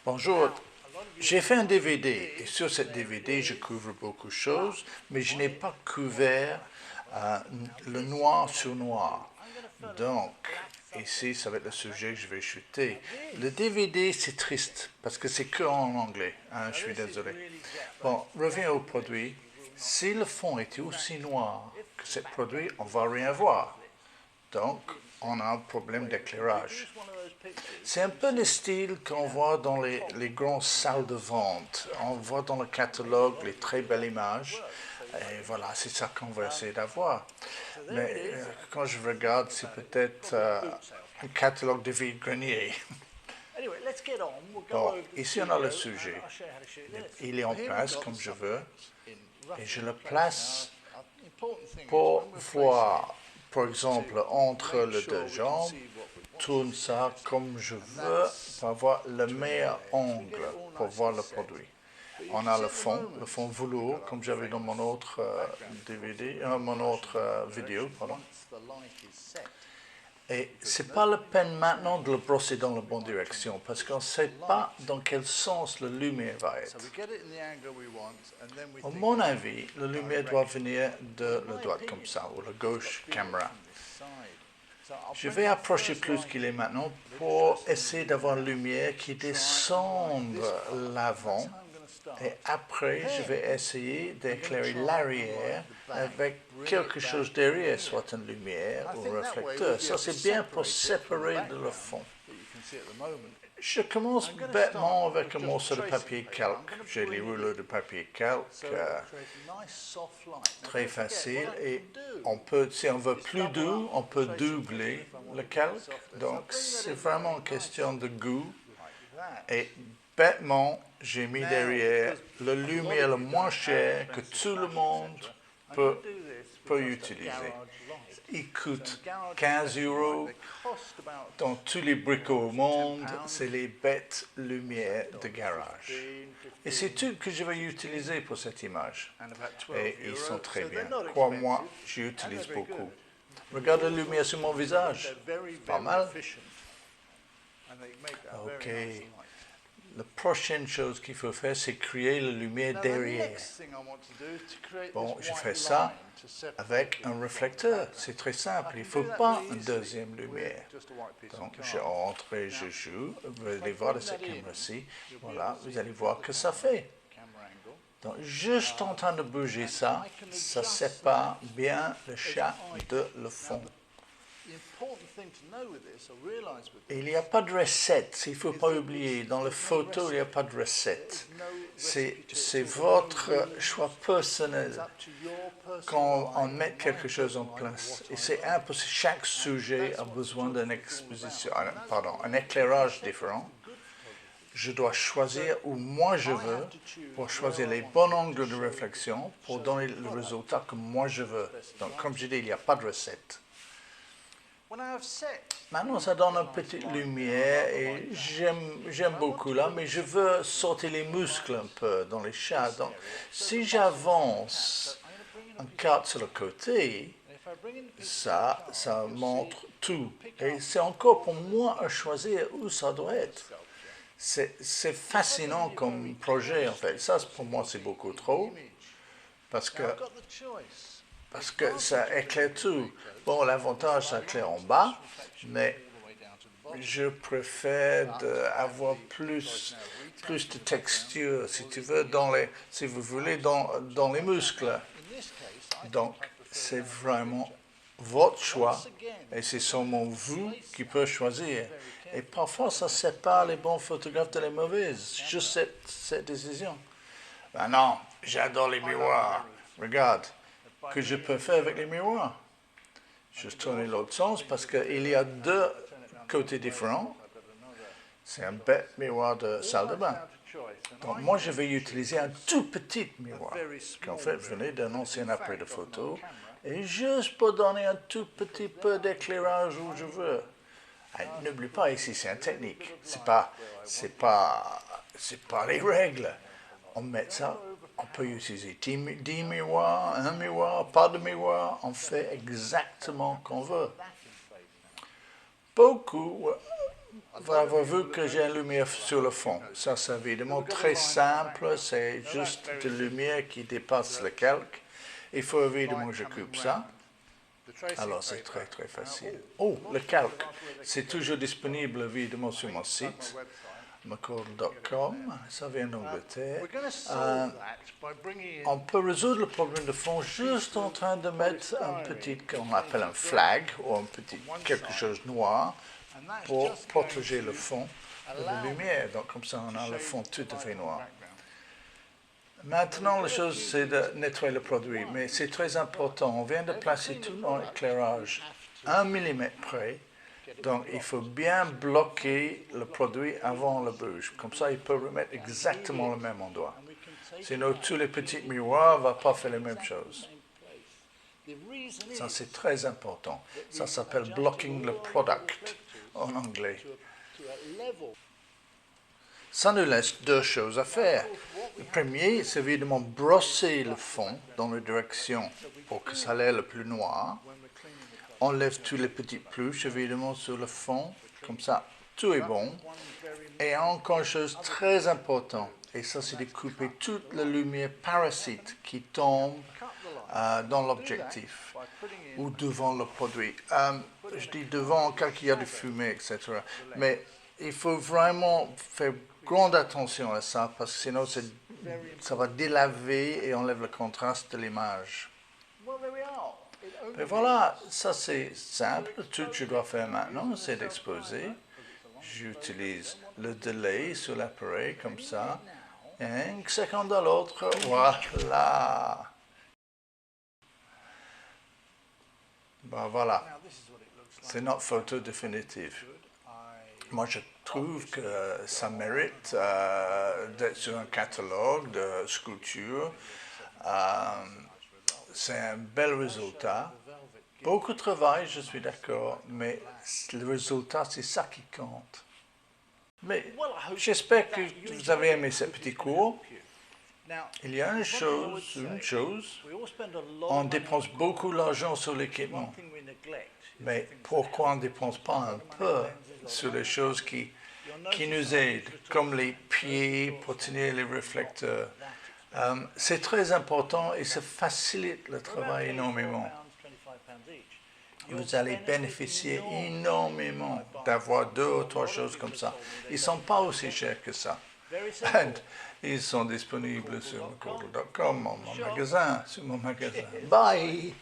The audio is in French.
Bonjour, j'ai fait un DVD et sur cette DVD je couvre beaucoup de choses, mais je n'ai pas couvert le noir sur noir. Donc, ici ça va être le sujet que je vais shooter. Le DVD c'est triste parce que c'est que en anglais, hein, je suis désolé. Bon, reviens au produit. Si le fond était aussi noir que ce produit, on ne va rien voir. Donc, on a un problème d'éclairage. C'est un peu le style qu'on voit dans les grandes salles de vente. On voit dans le catalogue les très belles images. Et voilà, c'est ça qu'on va essayer d'avoir. Mais quand je regarde, c'est peut-être un catalogue de vide-grenier. Bon, ici on a le sujet. Il est en place comme je veux. Et je le place pour voir, par exemple, entre les deux jambes, tourne ça comme je veux pour avoir le meilleur angle pour voir le produit. On a le fond velours, comme j'avais dans mon autre DVD, mon autre vidéo, pardon. Et c'est pas la peine maintenant de le brosser dans la bonne direction, parce qu'on ne sait pas dans quel sens la lumière va être. À mon avis, la lumière doit venir de la droite comme ça, ou la gauche caméra. Je vais approcher plus qu'il est maintenant pour essayer d'avoir une lumière qui descende l'avant. Et après, je vais essayer d'éclairer l'arrière avec quelque chose derrière, soit une lumière ou un réflecteur. Ça, c'est bien pour séparer de le fond. Je commence bêtement avec un morceau de papier calque. J'ai les rouleaux de papier calque, très facile. Et on peut, si on veut plus doux, on peut doubler le calque. Donc, c'est vraiment une question de goût. Et bêtement, j'ai mis derrière la lumière la moins chère que tout le monde peut utiliser. Il coûte 15 € dans tous les bricots au monde. C'est les bêtes lumières de garage. Et c'est tout que je vais utiliser pour cette image. Et ils sont très bien. Crois-moi, j'utilise beaucoup. Regarde la lumière sur mon visage. Pas mal. Ok. La prochaine chose qu'il faut faire, c'est créer la lumière derrière. Bon, je fais ça avec un réflecteur. C'est très simple. Il ne faut pas une deuxième lumière. Donc, je entre et je joue. Vous allez voir de cette caméra-ci. Voilà, vous allez voir que ça fait. Donc, juste en train de bouger ça, ça sépare bien le chat de le fond. Il n'y a pas de recette, il ne faut pas oublier, dans les photos, il n'y a pas de recette. C'est votre choix personnel quand on met quelque chose en place. Et c'est impossible, chaque sujet a besoin d'une exposition, un éclairage différent. Je dois choisir où moi je veux, pour choisir les bons angles de réflexion, pour donner le résultat que moi je veux. Donc comme je dis, il n'y a pas de recette. Maintenant, ça donne une petite lumière et j'aime beaucoup là, mais je veux sortir les muscles un peu dans les chats. Donc, si j'avance une carte sur le côté, ça montre tout. Et c'est encore pour moi à choisir où ça doit être. C'est fascinant comme projet en fait. Ça, pour moi, c'est beaucoup trop parce que ça éclaire tout. Bon, l'avantage, ça éclaire en bas, mais je préfère avoir plus de texture, si tu veux, si vous voulez, dans les muscles. Donc, c'est vraiment votre choix, et c'est seulement vous qui pouvez choisir. Et parfois, ça sépare les bons photographes de les mauvaises, juste cette décision. Ben non, j'adore les miroirs. Regarde, que je peux faire avec les miroirs. Je tourne l'autre sens parce qu'il y a deux côtés différents. C'est un bête miroir de salle de bain. Donc moi, je vais utiliser un tout petit miroir. Qu'en fait, je venais d'un ancien appareil de photo. Et juste pour donner un tout petit peu d'éclairage où je veux. N'oublie pas, ici, c'est une technique. C'est pas les règles. On met ça. On peut utiliser 10 miroirs, un miroir, pas de miroir. On fait exactement qu'on veut. Beaucoup vous avez vu que j'ai une lumière sur le fond. Ça, c'est évidemment très simple, c'est juste de lumière qui dépasse le calque. Il faut évidemment que je coupe ça. Alors, c'est très, très facile. Oh, le calque, c'est toujours disponible évidemment sur mon site, mccord.com, ça vient d'Angleterre. On peut résoudre le problème de fond juste en train de mettre un petit, qu'on appelle un flag, ou un petit quelque chose noir, pour protéger le fond de la lumière. Donc, comme ça, on a le fond tout à fait noir. Maintenant, la chose, c'est de nettoyer le produit, mais c'est très important. On vient de placer tout dans l'éclairage 1 mm près, donc il faut bien bloquer le produit avant le bouge. Comme ça, il peut remettre exactement le même endroit. Sinon, tous les petits miroirs ne vont pas faire la même chose. Ça, c'est très important. Ça s'appelle blocking the product en anglais. Ça nous laisse deux choses à faire. Le premier, c'est évidemment brosser le fond dans la direction pour que ça ait l'air le plus noir. On enlève tous les petites pluches, évidemment, sur le fond. Comme ça, tout est bon. Et encore une chose très importante, et ça, c'est de couper toute la lumière parasite qui tombe dans l'objectif ou devant le produit. Je dis devant car il y a du fumée, etc. Mais il faut vraiment faire grande attention à ça parce que sinon ça va délaver et enlève le contraste de l'image. Et voilà, ça c'est simple. Tout que je dois faire maintenant, c'est d'exposer. J'utilise le delay sur l'appareil comme ça. Et une seconde à l'autre, voilà. Ben voilà, c'est notre photo définitive. Moi, je trouve que ça mérite d'être sur un catalogue de sculpture. C'est un bel résultat. Beaucoup de travail, je suis d'accord, mais le résultat, c'est ça qui compte. Mais j'espère que vous avez aimé ce petit cours. Il y a une chose, on dépense beaucoup d'argent sur l'équipement. Mais pourquoi on ne dépense pas un peu sur les choses qui nous aident, comme les pieds pour tenir les réflecteurs? C'est très important et ça facilite le travail énormément. Vous allez bénéficier énormément d'avoir 2 ou 3 choses comme ça. Ils ne sont pas aussi chers que ça. Ils sont disponibles sur mccord.com, sur mon magasin. Bye!